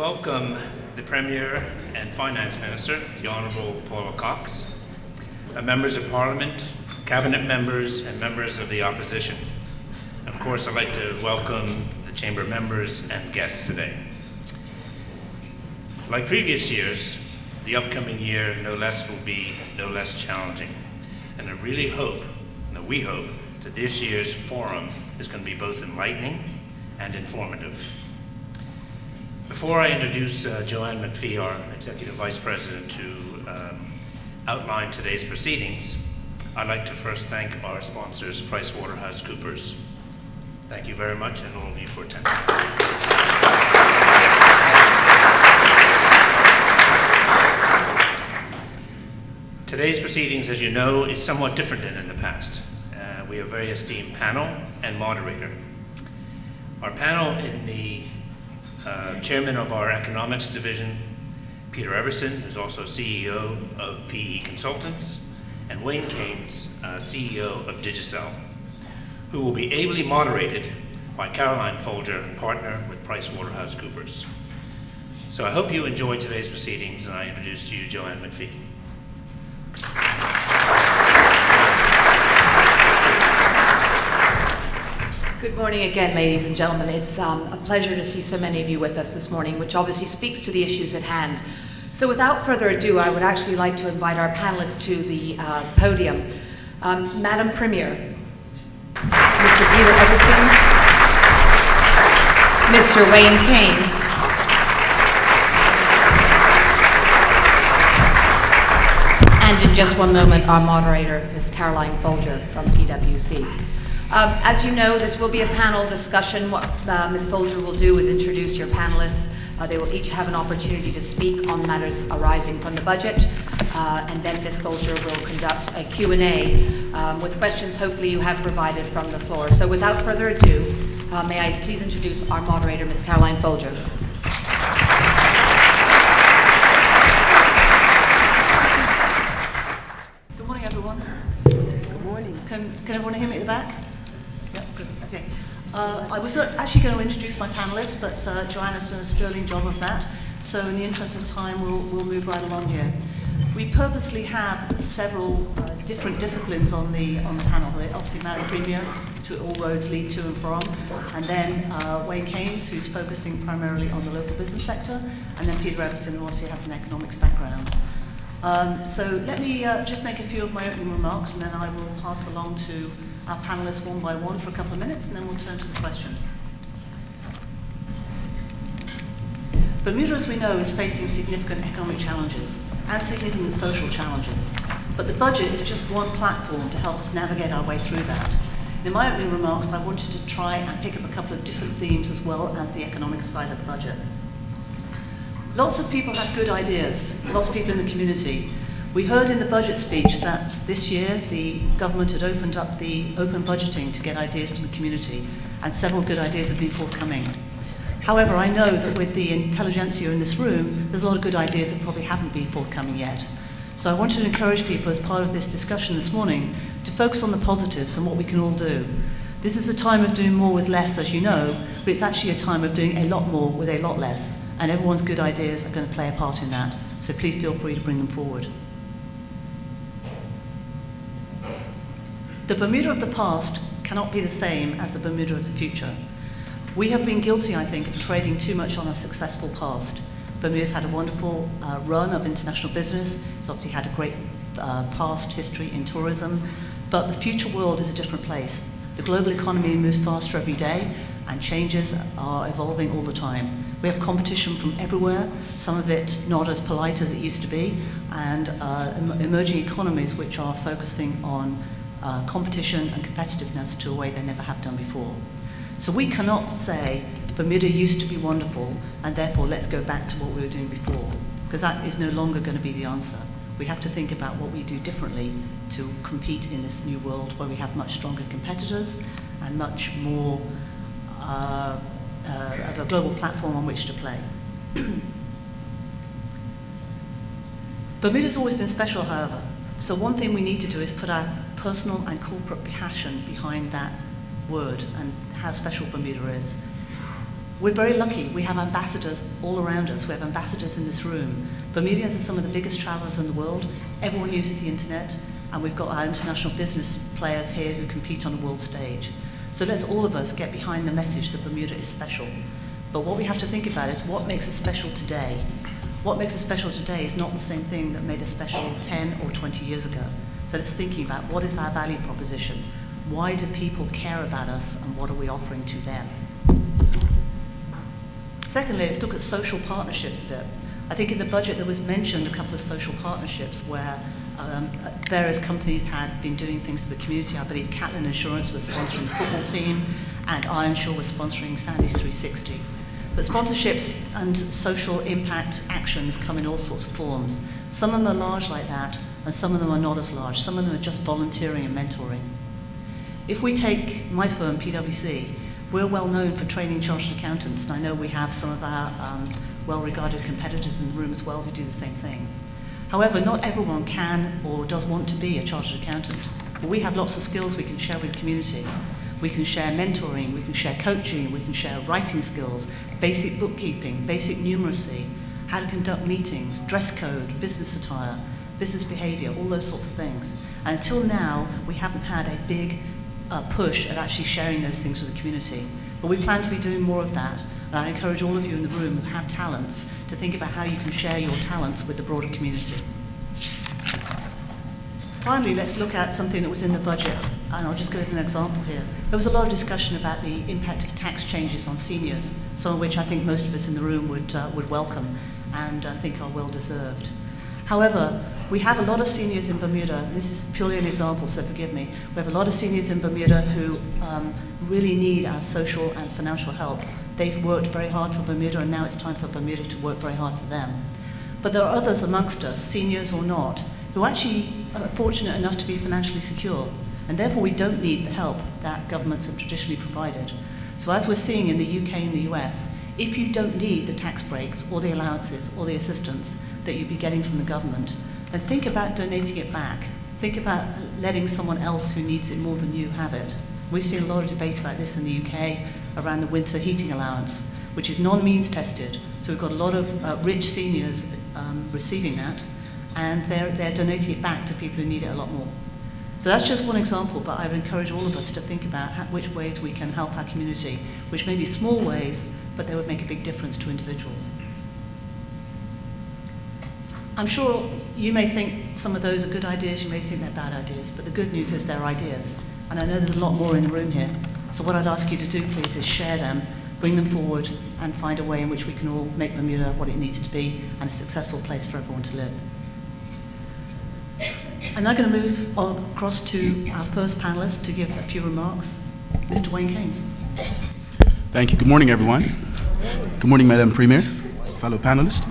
welcome the Premier and Finance Minister, the Honourable Paula Cox, members of Parliament, Cabinet members, and members of the Opposition. And of course, I'd like to welcome the Chamber members and guests today. Like previous years, the upcoming year no less challenging. And I really hope, we hope, that this year's forum is going to be both enlightening and informative. Before I introduce Joanne McPhee, our Executive Vice President, to outline today's proceedings, I'd like to first thank our sponsors, PricewaterhouseCoopers. Thank you very much, and all of you for attending. Today's proceedings, as you know, is somewhat different than in the past. We have a very esteemed panel and moderator. Our panel in the Chairman of our Economics Division, Peter Everson, who's also CEO of PE Consultants, and Wayne Keynes, CEO of Digicel, who will be ably moderated by Caroline Folger, partner with PricewaterhouseCoopers. So I hope you enjoy today's proceedings, and I introduce to you Joanne McPhee. Good morning again, ladies and gentlemen. It's a pleasure to see so many of you with us this morning, which obviously speaks to the issues at hand. So without further ado, I would actually like to invite our panelists to the podium. Madam Premier, Mr. Peter Everson, Mr. Wayne Keynes, and in just one moment, our moderator, Ms. Caroline Folger from PwC. As you know, this will be a panel discussion. What Ms. Folger will do is introduce your panelists. They will each have an opportunity to speak on matters arising from the budget, and then Ms. Folger will conduct a Q&A with questions hopefully you have provided from the floor. So without further ado, may I please introduce our moderator, Ms. Caroline Folger. Good morning, everyone. Good morning. Can everyone hear me at the back? Yep, good. Okay. I was actually going to introduce my panelists, but Joanna's done a sterling job of that. So in the interest of time, we'll move right along here. We purposely have several different disciplines on the panel. Obviously, Madam Premier, to all roads lead to and from, and then Wayne Keynes, who's focusing primarily on the local business sector, and then Peter Everson, who also has an economics background. So let me just make a few of my opening remarks, and then I will pass along to our panelists one by one for a couple of minutes, and then we'll turn to the questions. Bermuda, as we know, is facing significant economic challenges and significant social challenges, but the budget is just one platform to help us navigate our way through that. In my opening remarks, I wanted to try and pick up a couple of different themes as well as the economic side of the budget. Lots of people have good ideas, lots of people in the community. We heard in the budget speech that this year the government had opened up the open budgeting to get ideas from the community, and several good ideas have been forthcoming. However, I know that with the intelligentsia in this room, there's a lot of good ideas that probably haven't been forthcoming yet. So I wanted to encourage people as part of this discussion this morning to focus on the positives and what we can all do. This is a time of doing more with less, as you know, but it's actually a time of doing a lot more with a lot less. And everyone's good ideas are going to play a part in that. So please feel free to bring them forward. The Bermuda of the past cannot be the same as the Bermuda of the future. We have been guilty, I think, of trading too much on a successful past. Bermuda's had a wonderful run of international business. It's obviously had a great past history in tourism, but the future world is a different place. The global economy moves faster every day, and changes are evolving all the time. We have competition from everywhere, some of it not as polite as it used to be, and emerging economies which are focusing on competition and competitiveness to a way they never have done before. So we cannot say Bermuda used to be wonderful and therefore let's go back to what we were doing before, because that is no longer going to be the answer. We have to think about what we do differently to compete in this new world where we have much stronger competitors and much more of a global platform on which to play. Bermuda's always been special, however. So one thing we need to do is put our personal and corporate passion behind that word and how special Bermuda is. We're very lucky. We have ambassadors all around us. We have ambassadors in this room. Bermudians are some of the biggest travelers in the world. Everyone uses the internet, and we've got our international business players here who compete on a world stage. So let's all of us get behind the message that Bermuda is special. But what we have to think about is what makes it special today. What makes it special today is not the same thing that made it special 10 or 20 years ago. So let's think about what is our value proposition? Why do people care about us, and what are we offering to them? Secondly, let's look at social partnerships a bit. I think in the budget there was mentioned a couple of social partnerships where various companies had been doing things for the community. I believe Catlin Insurance was sponsoring the football team, and Ironshore was sponsoring Sandy's 360. But sponsorships and social impact actions come in all sorts of forms. Some of them are large like that, and some of them are not as large. Some of them are just volunteering and mentoring. If we take my firm, PwC, we're well known for training chartered accountants, and I know we have some of our well-regarded competitors in the room as well who do the same thing. However, not everyone can or does want to be a chartered accountant. But we have lots of skills we can share with the community. We can share mentoring, we can share coaching, we can share writing skills, basic bookkeeping, basic numeracy, how to conduct meetings, dress code, business attire, business behavior, all those sorts of things. And until now, we haven't had a big push at actually sharing those things with the community. But we plan to be doing more of that. And I encourage all of you in the room who have talents to think about how you can share your talents with the broader community. Finally, let's look at something that was in the budget, and I'll just go with an example here. There was a lot of discussion about the impact of tax changes on seniors, some of which I think most of us in the room would welcome and think are well deserved. However, we have a lot of seniors in Bermuda, and this is purely an example, so forgive me. We have a lot of seniors in Bermuda who really need our social and financial help. They've worked very hard for Bermuda, and now it's time for Bermuda to work very hard for them. But there are others amongst us, seniors or not, who actually are fortunate enough to be financially secure, and therefore we don't need the help that governments have traditionally provided. So as we're seeing in the UK and the US, if you don't need the tax breaks or the allowances or the assistance that you'd be getting from the government, then think about donating it back. Think about letting someone else who needs it more than you have it. We've seen a lot of debate about this in the UK around the winter heating allowance, which is non-means tested. So we've got a lot of rich seniors receiving that, and they're donating it back to people who need it a lot more. So that's just one example, but I would encourage all of us to think about which ways we can help our community, which may be small ways, but they would make a big difference to individuals. I'm sure you may think some of those are good ideas, you may think they're bad ideas, but the good news is they're ideas. And I know there's a lot more in the room here. So what I'd ask you to do, please, is share them, bring them forward, and find a way in which we can all make Bermuda what it needs to be and a successful place for everyone to live. I'm now going to move across to our first panelist to give a few remarks, Mr. Wayne Keynes. Thank you. Good morning, everyone. Good morning, Madam Premier, fellow panelists.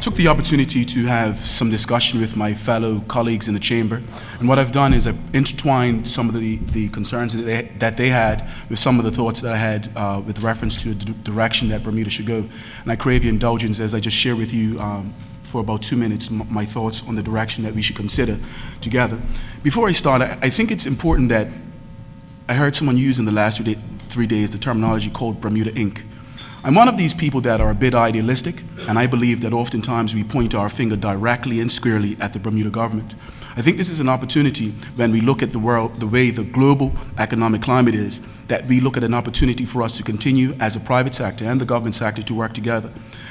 Took the opportunity to have some discussion with my fellow colleagues in the chamber, and what I've done is I've intertwined some of the concerns that they had with some of the thoughts that I had with reference to the direction that Bermuda should go. And I crave your indulgence as I just share with you for about 2 minutes my thoughts on the direction that we should consider together. Before I start, I think it's important that I heard someone use in the last 3 days the terminology called Bermuda Inc. I'm one of these people that are a bit idealistic, and I believe that oftentimes we point our finger directly and squarely at the Bermuda government. I think this is an opportunity when we look at the world, the way the global economic climate is, that we look at an opportunity for us to continue as a private sector and the government sector to work together.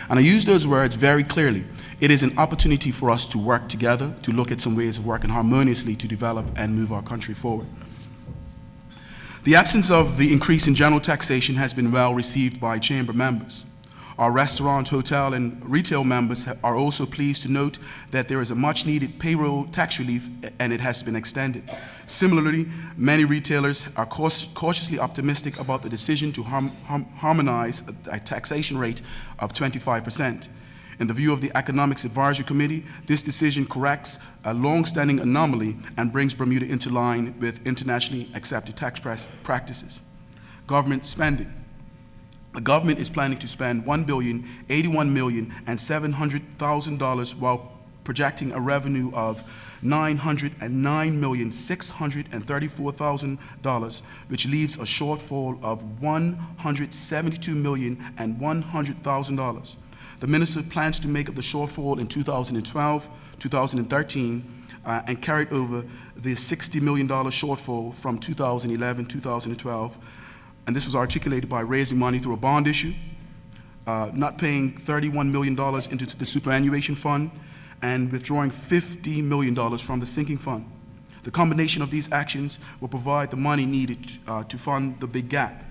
And I use those words very clearly. It is an opportunity for us to work together, to look at some ways of working harmoniously to develop and move our country forward. The absence of the increase in general taxation has been well received by chamber members. Our restaurant, hotel, and retail members are also pleased to note that there is a much needed payroll tax relief, and it has been extended. Similarly, many retailers are cautiously optimistic about the decision to harmonize a taxation rate of 25%. In the view of the Economics Advisory Committee, this decision corrects a long-standing anomaly and brings Bermuda into line with internationally accepted tax practices. Government spending. The government is planning to spend $1,081,700,000 while projecting a revenue of $909,634,000, which leaves a shortfall of $172,100,000. The minister plans to make up the shortfall in 2012, 2013, and carried over the $60 million shortfall from 2011, 2012. And this was articulated by raising money through a bond issue, not paying $31 million into the superannuation fund, and withdrawing $50 million from the sinking fund. The combination of these actions will provide the money needed to fund the big gap.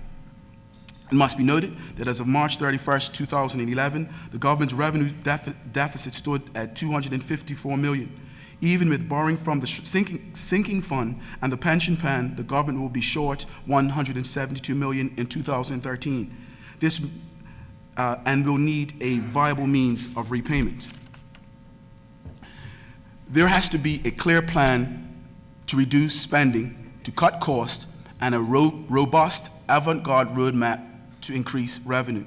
It must be noted that as of March 31st, 2011, the government's revenue deficit stood at $254 million. Even with borrowing from the sinking fund and the pension plan, the government will be short $172 million in 2013. This and will need a viable means of repayment. There has to be a clear plan to reduce spending, to cut costs, and a robust avant-garde roadmap to increase revenue.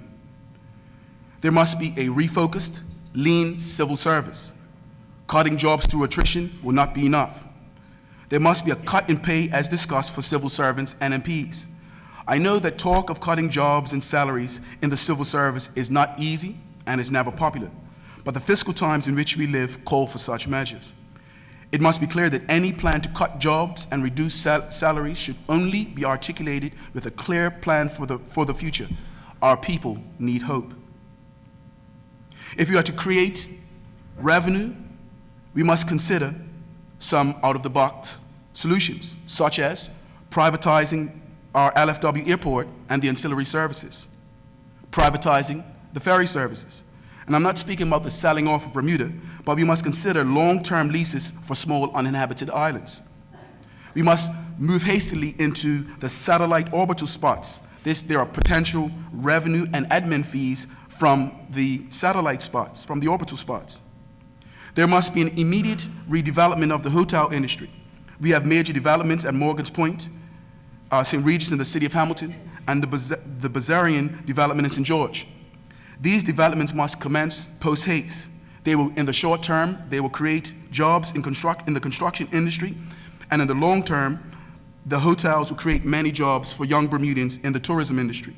There must be a refocused, lean civil service. Cutting jobs through attrition will not be enough. There must be a cut in pay as discussed for civil servants and MPs. I know that talk of cutting jobs and salaries in the civil service is not easy and is never popular, but the fiscal times in which we live call for such measures. It must be clear that any plan to cut jobs and reduce salaries should only be articulated with a clear plan for the future. Our people need hope. If we are to create revenue, we must consider some out-of-the-box solutions, such as privatizing our LFW airport and the ancillary services, privatizing the ferry services. And I'm not speaking about the selling off of Bermuda, but we must consider long-term leases for small uninhabited islands. We must move hastily into the satellite orbital spots. There are potential revenue and admin fees from the satellite spots, from the orbital spots. There must be an immediate redevelopment of the hotel industry. We have major developments at Morgan's Point, St. Regis in the city of Hamilton, and the Bazarian development in St. George. These developments must commence post-haste. They will, in the short term, they will create jobs in the construction industry, and in the long term, the hotels will create many jobs for young Bermudians in the tourism industry.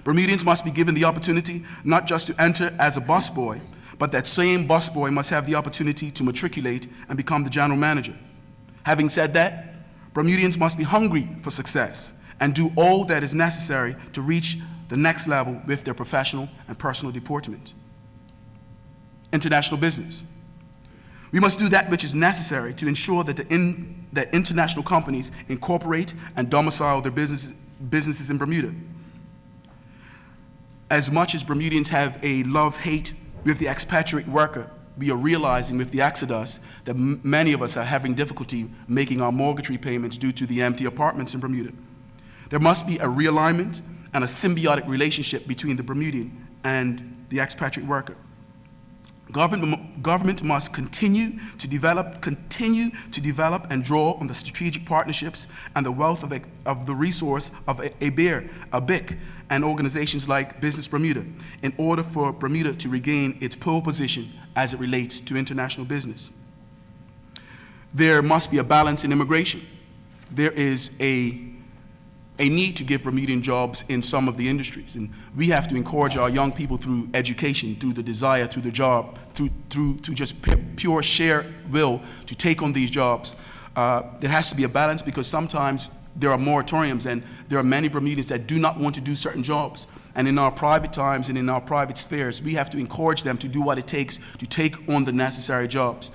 Bermudians must be given the opportunity not just to enter as a busboy, but that same busboy must have the opportunity to matriculate and become the general manager. Having said that, Bermudians must be hungry for success and do all that is necessary to reach the next level with their professional and personal deportment. International business. We must do that which is necessary to ensure that that international companies incorporate and domicile their businesses in Bermuda. As much as Bermudians have a love-hate with the expatriate worker, we are realizing with the exodus that many of us are having difficulty making our mortgage repayments due to the empty apartments in Bermuda. There must be a realignment and a symbiotic relationship between the Bermudian and the expatriate worker. Government must continue to develop and draw on the strategic partnerships and the wealth of the resource of ABIC, and organizations like Business Bermuda in order for Bermuda to regain its pole position as it relates to international business. There must be a balance in immigration. There is a need to give Bermudian jobs in some of the industries, and we have to encourage our young people through education, through the desire, through the job, through just pure sheer will to take on these jobs. There has to be a balance because sometimes there are moratoriums and there are many Bermudians that do not want to do certain jobs. And in our private times and in our private spheres, we have to encourage them to do what it takes to take on the necessary jobs.